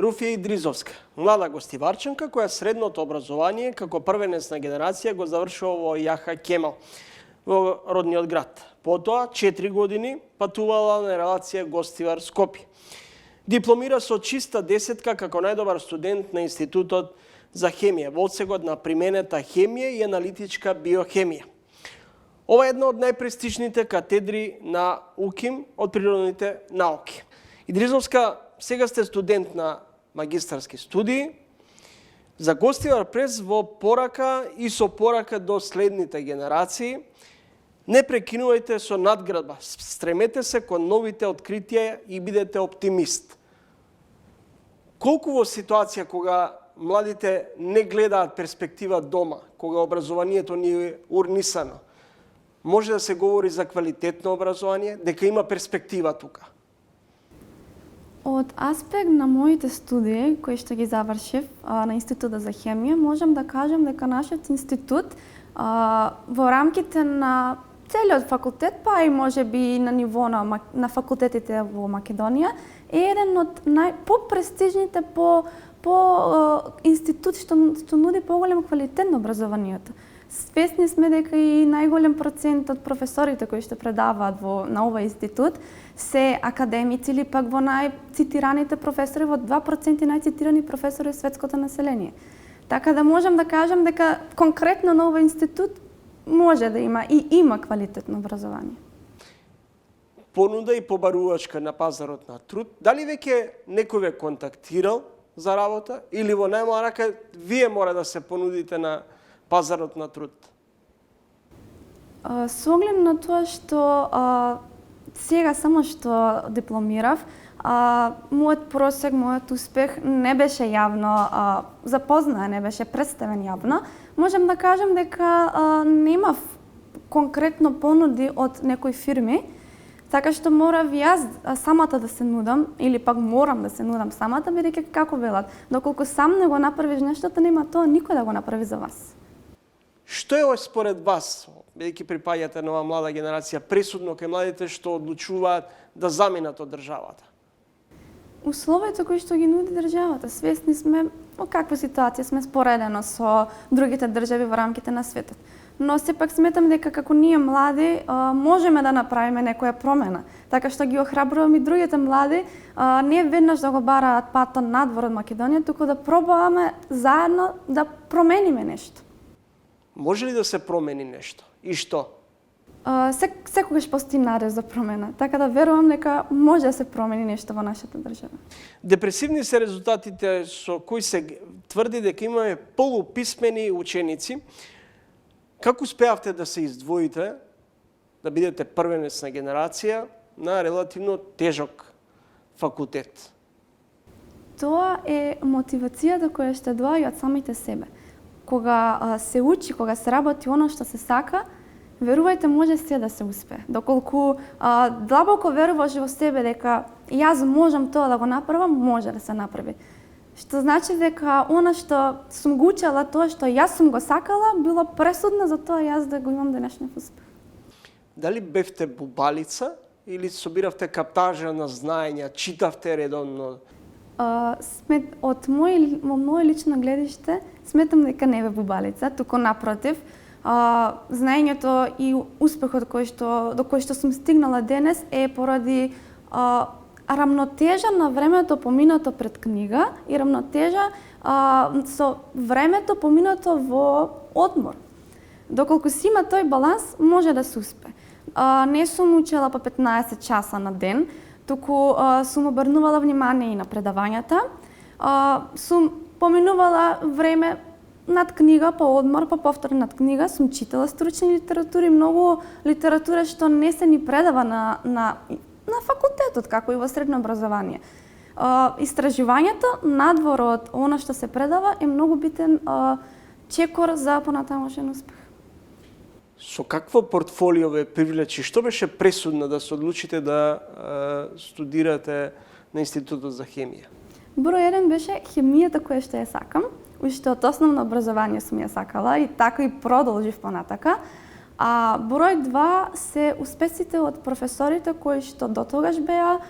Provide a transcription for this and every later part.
Руфија Идризовска, млада гостиварчанка која средното образование како првенецна генерација го завршува во Јаха Кемал во родниот град. Потоа 4 години патувала на релација гостивар Скопје. Дипломира со чиста десетка како најдобар студент на Институтот за хемија во одсекот на применета хемија и аналитичка биохемија. Ова е една од најпрестижните катедри на УКИМ од природните науки. Идризовска, сега сте студент на магистарски студии. За гостивар прес во порака и со порака до следните генерации, не прекинувајте со надградба, стремете се кон новите откритија и бидете оптимист. Колку во ситуација кога младите не гледаат перспектива дома, кога образованието ни е урнисано, може да се говори за квалитетно образование, дека има перспектива тука? Од аспект на моите студии, кои што ги завршив на Институтот за хемија, можам да кажам дека нашиот институт во рамките на целиот факултет, па и може би на ниво на факултетите во Македонија, е еден од попрестижните по институт што нуди поголем квалитет на образованието. Свесни сме дека и најголем процент од професорите кои што предаваат на овој институт се академици или пак во најцитираните професори, во 2% најцитирани професори од светското население. Така да можам да кажам дека конкретно на овој институт може да има и има квалитетно образование. Понуда и побарувачка на пазарот на труд. Дали веќе некој ве контактирал за работа или во најмала рака вие мора да се понудите на пазарот на труд? Со оглед на тоа што сега само што дипломирав, мојот просек, мојот успех не беше јавно запознаен, не беше представен јавно. Можам да кажам дека немав конкретно понуди од некои фирми, така што морав јас самата да се нудам, или пак морам да се нудам самата, бидејќи како велат, доколку сам не го направиш нештото, нема тоа никој да го направи за вас. Што е според вас, бидејќи припаѓате на оваа млада генерација, пресудно кај младите што одлучуваат да заминат од државата? Условието кои што ги нуди државата. Свесни сме во каква ситуација сме споредено со другите држави во рамките на светот. Но сепак сметам дека како ние млади можеме да направиме некоја промена. Така што ги охрабрувам и другите млади не веднаш да го бараат патот надвор од Македонија, туку да пробуваме заедно да промениме нешто. Може ли да се промени нешто? И што? Секогаш постои надеж за промена, така да верувам дека може да се промени нешто во нашата држава. Депресивни се резултатите со кои се тврди дека имаме полуписмени ученици. Како успеавте да се издвоите, да бидете првенецна генерација на релативно тежок факултет? Тоа е мотивацијата која што доаѓа од самите себе. Кога се учи, кога се работи оно што се сака, верувајте, може се да се успее. Доколку длабоко веруваш во себе дека јас можам тоа да го направам, може да се направи. Што значи дека она што сум го учела, тоа што јас сум го сакала, било пресудно за тоа јас да го имам денешниот успех. Дали бевте бубалица или собиравте каптажа на знаења, читавте редовно? Од моје лично гледиште, сметам дека не бе бубалица, туку напротив, знаењето и успехот до кој што сум стигнала денес е поради рамнотежа на времето поминато пред книга и рамнотежа со времето поминато во одмор. Доколку си има тој баланс, може да се успее. Не сум учела по 15 часа на ден, туку сум обрнувала внимание и на предавањата. Сум поминувала време над книга, по одмор, по повтор над книга, сум читала стручни литератури, многу литература што не се ни предава на факултетот, како и во средно образование. Истражувањето надвор од она што се предава е многу битен чекор за понатамошен успех. Со какво портфолио ве привлечи? Што беше пресудно да се одлучите да студирате на Институтот за хемија? Број 1 беше хемијата која што ја сакам, уште од основно образование сум ја сакала и така и продолжив понатака. А број 2 се успесите од професорите кои што дотогаш беа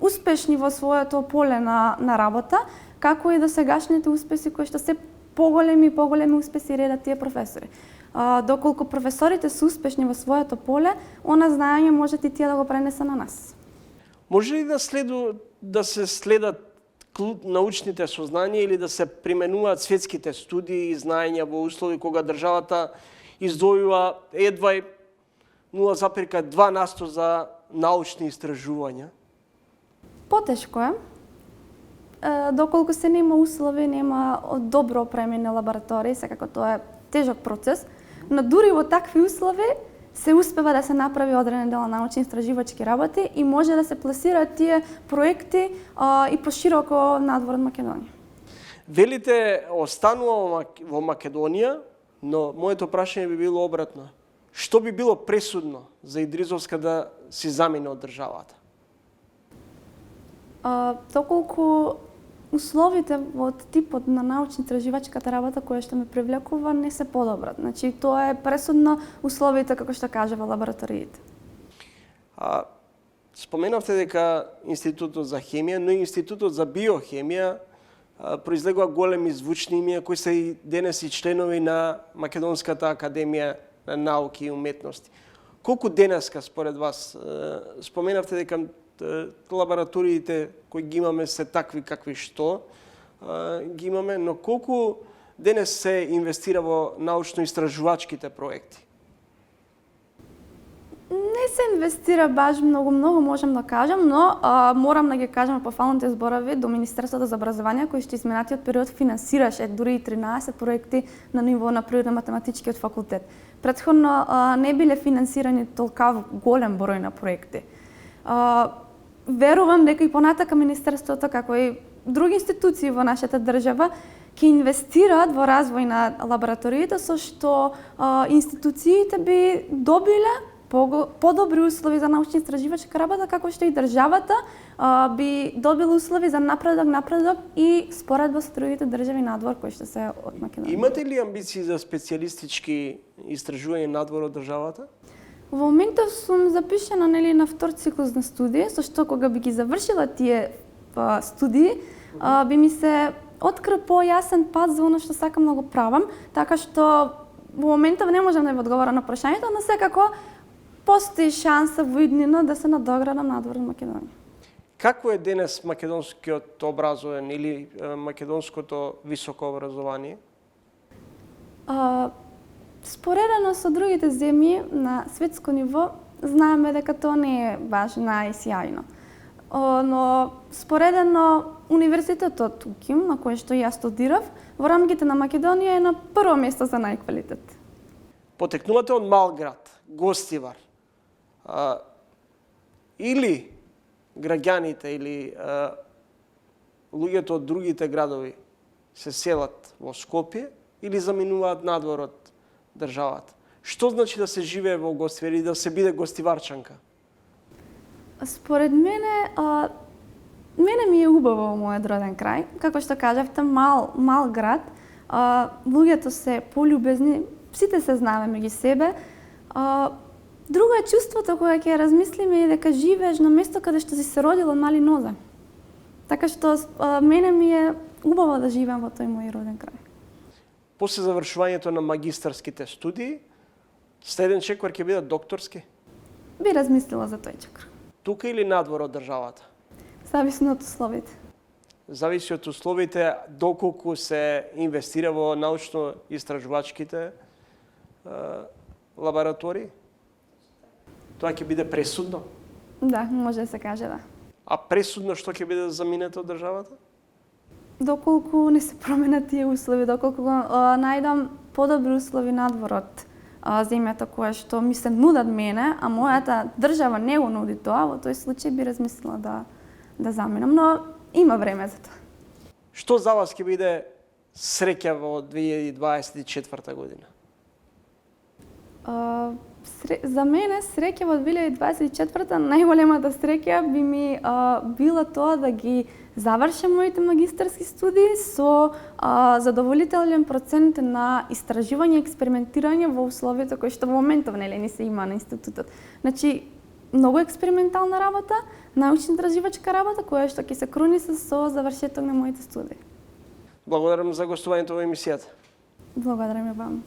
успешни во своето поле на работа, како и досегашните успеси кои што се поголеми успеси редат тие професори. Доколку професорите се успешни во своето поле, она знаење можат и тие да го пренесе на нас. Може ли да се следат научните сознанија или да се применуваат светските студии и знаења во услови кога државата издвојува едва 0,2% за научни истражувања? Потешко е. Доколку се нема услови, нема добро опремени лаборатории, секако тоа е тежок процес, но дури во такви услови се успева да се направи одреден дел на научно-истражувачки работи и може да се пласираат тие проекти и пошироко надвор од Македонија. Велите останува во Македонија, но моето прашање би било обратно. Што би било пресудно за Идризовска да си замине од државата? Доколку условите од типот на научно-истражувачката работа која што ме привлекува не се подобрат. Значи тоа е пресудно условите како што кажа во лабораториите. Споменавте дека Институтот за хемија, но и Институтот за биохемија произлегува големи звучни имија кои се и денес и членови на Македонската академија на науки и уметности. Колку денеска според вас, споменавте дека лабораториите кои ги имаме се такви какви што ги имаме, но колку денес се инвестира во научно-истражувачките проекти? Не се инвестира баш многу, можам да кажам, но морам да ги кажам пофалните зборови до Министерството за образование, кој што изминатиот период финансираше дури и 13 проекти на ниво на природно-математичкиот факултет. Претходно не биле финансирани толкав голем број на проекти. Верувам дека и понатака Министерството, како и други институции во нашата држава, ќе инвестираат во развој на лабораториите, со што институциите би добиле подобри услови за научно-истражувачка работа, како што и државата би добила услови за напредок и споредба со другите држави надвор кои што се од Македонија. Имате ли амбиции за специјалистички истражувања надвор од државата? Во моментов сум запишана на втор циклус на студии, со што кога би ги завршила тие студии, би ми се открил појасен пат за оно што сакам да го правам, така што во моментов не можам да ви одговорам на прашањето, но секако постои шанса во иднина да се надоградам надвор од Македонија. Како е денес македонскиот образовен или македонското високо образование? Споредено со другите земји на светско ниво, знаеме дека тоа не е баш најсјајно. Но споредено универзитетот УКИМ, на кој што јас студирав, во рамките на Македонија е на прво место за најквалитет. Потекнувате од мал град, Гостивар. Или граѓаните или луѓето од другите градови се селат во Скопје или заминуваат надвор од државата. Што значи да се живее во Гостивар и да се биде гостиварчанка? Според мене ми е убаво во мојот роден крај. Како што кажавте, мал град, луѓето се полюбезни, сите се знаеме меѓу себе. Друго е чувството кога ќе размислиме и дека живееш на место каде што си се родила од мали нозе. Така што мене ми е убаво да живеам во тој мој роден крај. После завршувањето на магистарските студии, следен чекор ќе биде докторски? Би размислила за тој чекор. Тука или надвор од државата? Зависно од условите. Зависи од условите доколку се инвестира во научно-истражувачките лаборатории? Тоа ќе биде пресудно? Да, може да се каже да. А пресудно што ќе биде за заминете од државата? Доколку не се променат тие услови, доколку најдам подобри услови надвор од земјата која што ми се нудат мене, а мојата држава не го нуди тоа, во тој случај би размислила да заминам, но има време за тоа. Што за вас ќе биде среќа во 2024 година? За мене среќа во 2024 најголемата среќа би ми била тоа да ги завршам моите магистарски студии со задоволителен процент на истражување и експериментирање во условията кои што во моментов ни се има на институтот. Значи, многу експериментална работа, научно-истражувачка работа која што ќе се круни со завршеток на моите студии. Благодарам за гостувањето во емисијата. Благодарам и вам.